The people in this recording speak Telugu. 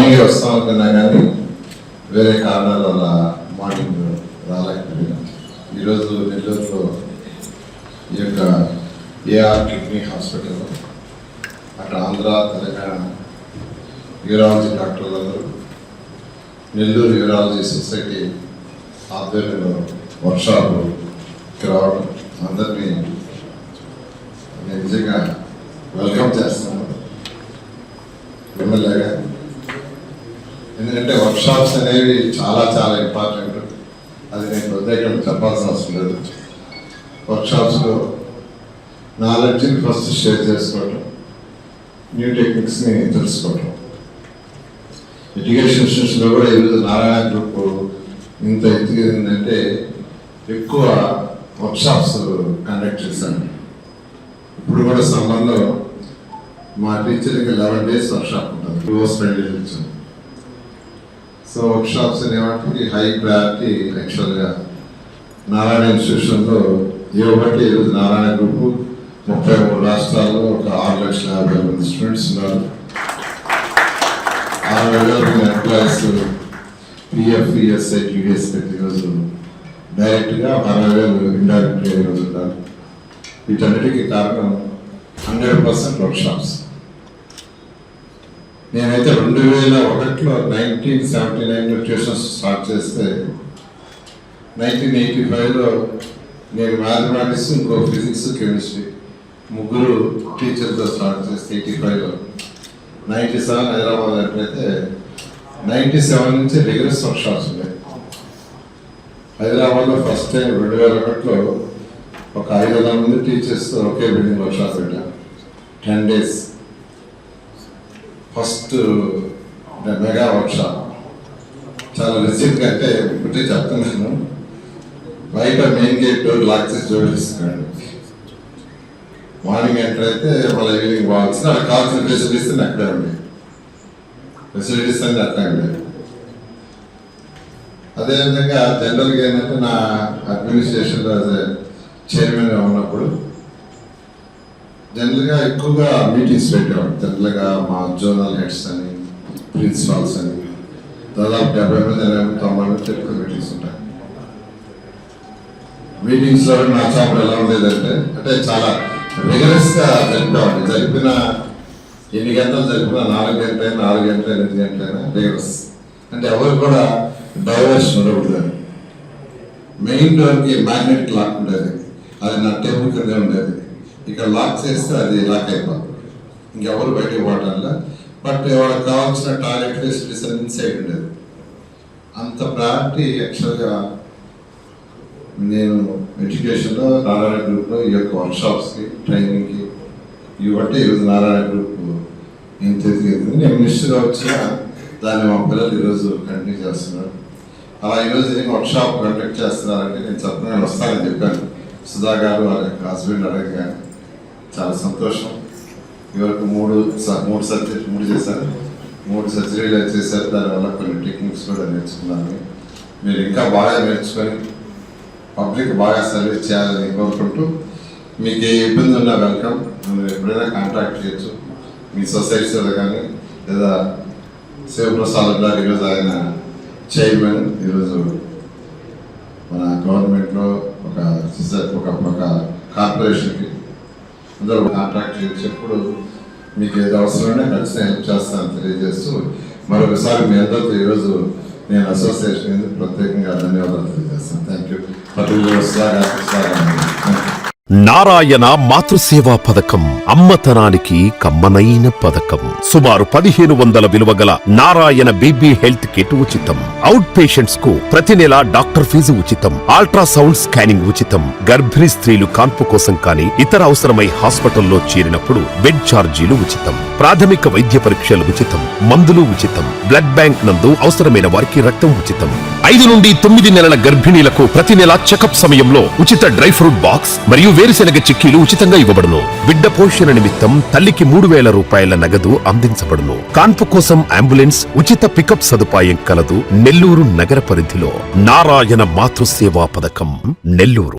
మార్నింగ్ వస్తాం అనుకున్నా కానీ వేరే కారణాల వల్ల మార్నింగ్ రాలేకపోయినా ఈరోజు నెల్లూరులో ఈ యొక్క ఏఆర్ కిడ్నీ హాస్పిటల్లో అక్కడ ఆంధ్ర తెలంగాణ యూరాలజీ డాక్టర్లందరూ నెల్లూరు యూరాలజీ సొసైటీ ఆధ్వర్యంలో వర్క్షాప్కి రావడం అందరినీ నేను నిజంగా వెల్కమ్ చేస్తాను ఎమ్మెల్యేగా. ఎందుకంటే వర్క్షాప్స్ అనేవి చాలా చాలా ఇంపార్టెంట్. అది నేను ప్రత్యేకంగా చెప్పాల్సిన అవసరం లేదు. వర్క్షాప్స్లో నాలెడ్జ్ని ఫస్ట్ షేర్ చేసుకోవటం, న్యూ టెక్నిక్స్ని తెలుసుకోవటం. ఎడ్యుకేషన్ ఇన్స్టిట్యూషన్లో కూడా ఈరోజు నారాయణ గ్రూప్ ఇంత ఎత్తుకేందంటే ఎక్కువ వర్క్షాప్స్ కండక్ట్ చేశాను. ఇప్పుడు కూడా సమ్మర్లో మా టీచర్కి 11 days వర్క్షాప్ ఉంటుంది, స్పెండ్ చేయొచ్చు. సో వర్క్షాప్స్ అనేవాటికి హై ప్రయారిటీ. యాక్చువల్గా నారాయణ ఇన్స్టిట్యూషన్లో ఇవ్వబట్టి ఈరోజు నారాయణ గ్రూప్ 33 రాష్ట్రాల్లో ఒక 6,50,000 స్టూడెంట్స్ ఉన్నారు. 60,000 ఎంప్లాయీస్ పిఎఫ్, ఈఎస్ఐ, టీడీఎస్ ప్రతిరోజు డైరెక్ట్గా 60,000 ఇండైరెక్ట్గా ఈరోజు ఉన్నారు. వీటన్నిటికీ కారణం 100% వర్క్షాప్స్. నేనైతే 2001లో 1979లో ట్యూషన్స్ స్టార్ట్ చేస్తే 1985లో నేను మ్యాథమెటిక్స్, ఇంకో ఫిజిక్స్, కెమిస్ట్రీ ముగ్గురు టీచర్తో స్టార్ట్ చేస్తే 85లో 97 హైదరాబాద్ ఎట్లయితే 97 నుంచి రిగరస్ వర్క్షాప్స్ ఉన్నాయి. హైదరాబాద్లో ఫస్ట్ టైం 2001లో ఒక 500 మంది టీచర్స్తో ఒకే బిల్డింగ్ వర్క్షాప్ పెట్టాను. 10 days ఫస్ట్ మెగా వర్క్షాప్. చాలా రిజిట్గా అంటే ఇప్పుడే చెప్తున్నాను, బయట మెయిన్ గేట్ డోర్ లాక్ చేసి జోడిస్తున్నాడు. మార్నింగ్ ఎంటర్ అయితే మళ్ళీ ఈవినింగ్ వాల్స్ అక్కడ కావాల్సిన ఫెసిలిటీస్ అక్కడే ఉండేవి. ఫెసిలిటీస్ అన్నీ అట్లా ఉండేవి. అదేవిధంగా జనరల్గా ఏంటంటే నా అడ్మినిస్ట్రేషన్లో చైర్మన్గా ఉన్నప్పుడు జనరల్గా ఎక్కువగా మీటింగ్స్ పెట్టేవాడు. జనరల్గా మా జోనల్ హెడ్స్ అని, ప్రిన్సిపాల్స్ అని దాదాపు 70 మంది 90 మంది ఎక్కువ మీటింగ్స్ ఉంటాయి. మీటింగ్స్లో నా చాపలు ఎలా ఉండేదంటే అంటే చాలా రిగరస్గా జరిపేవాడు. జరిపిన ఎన్ని గంటలు జరిపినా 4 గంటలైనా 6 గంటలైనా 8 గంటలైనా రిగరస్. అంటే ఎవరు కూడా డైవర్షన్ ఉండకూడదు. మెయిన్ డోర్కి మ్యాగ్నెట్ లాక్ ఉండేది, అది నా టేబుల్ కింద ఉండేది. ఇక్కడ లాక్ చేస్తే అది లాక్ అయిపోతుంది, ఇంకెవరు బయటకు పోవటంలో. బట్ వాళ్ళకి కావాల్సిన టాయిలెట్ ఫెసిలిటీస్ అన్ని ఇన్సైడ్ ఉండేది. అంత ప్రయారిటీ యాక్చువల్గా నేను ఎడ్యుకేషన్లో నారాయణ గ్రూప్లో ఈ యొక్క వర్క్షాప్స్కి, ట్రైనింగ్కి ఇవ్వంటే ఈరోజు నారాయణ గ్రూప్ ఎంత ఎదిగింది. నేను మినిస్టర్గా వచ్చినా దాన్ని మా పిల్లలు ఈరోజు కంటిన్యూ చేస్తున్నారు. అలా ఈరోజు ఏం వర్క్షాప్ కండక్ట్ చేస్తున్నారంటే నేను చెప్పిన వస్తానని చెప్పాను. సుధా గారు వాళ్ళ యొక్క హస్బెండ్ అడగగా చాలా సంతోషం. ఇవరకు మూడు చేశారు, 3 సర్జరీలు చేశారు. దానివల్ల కొన్ని టెక్నిక్స్ కూడా నేర్చుకున్నాను. మీరు ఇంకా బాగా నేర్చుకొని పబ్లిక్ బాగా సర్వీస్ చేయాలని కోరుకుంటూ, మీకు ఏ ఇబ్బంది ఉన్నా వెల్కమ్. మీరు ఎప్పుడైనా కాంటాక్ట్ చేయొచ్చు. మీ సొసైటీలో కానీ లేదా శివప్రసాద్ గారు ఈరోజు ఆయన చైర్మన్. ఈరోజు మన గవర్నమెంట్లో ఒక కార్పొరేషన్కి అందరూ కాంట్రాక్ట్ చేయొచ్చు. ఎప్పుడు మీకు ఏది అవసరమైనా ఖచ్చితంగా హెల్ప్ చేస్తానని తెలియజేస్తూ మరొకసారి మీ అందరితో ఈరోజు నేను అసోసియేషన్ ఎందుకు ప్రత్యేకంగా ధన్యవాదాలు తెలియజేస్తాను. Thank you. నారాయణ మాతృసేవా పథకం అమ్మతనానికి కమ్మనైన పథకం. సుమారు 1500 విలువగల నారాయణ బీబీ హెల్త్ కిట్ ఉచితం. అవుట్ పేషెంట్స్ కు ప్రతి నెల డాక్టర్ ఫీజు ఉచితం. అల్ట్రాసౌండ్ స్కానింగ్ ఉచితం. గర్భిణీ స్త్రీలు కాన్పు కోసం కానీ ఇతర అవసరమై హాస్పిటల్లో చేరినప్పుడు బెడ్ ఛార్జీలు ఉచితం. ప్రాథమిక వైద్య పరీక్షలు ఉచితం. మందులు ఉచితం. బ్లడ్ బ్యాంక్ నందు అవసరమైన వారికి రక్తం ఉచితం. 5 నుండి 9 నెలల గర్భిణీలకు ప్రతి నెల చెకప్ సమయంలో ఉచిత డ్రై ఫ్రూట్ బాక్స్ మరియు వేరుశెనగ చిక్కీలు ఉచితంగా ఇవ్వబడును. బిడ్డ పోషణ నిమిత్తం తల్లికి 3,000 రూపాయల నగదు అందించబడును. కాన్పు కోసం అంబులెన్స్ ఉచిత పికప్ సదుపాయం కలదు. నెల్లూరు నగర పరిధిలో నారాయణ మాతృసేవా పథకం, నెల్లూరు.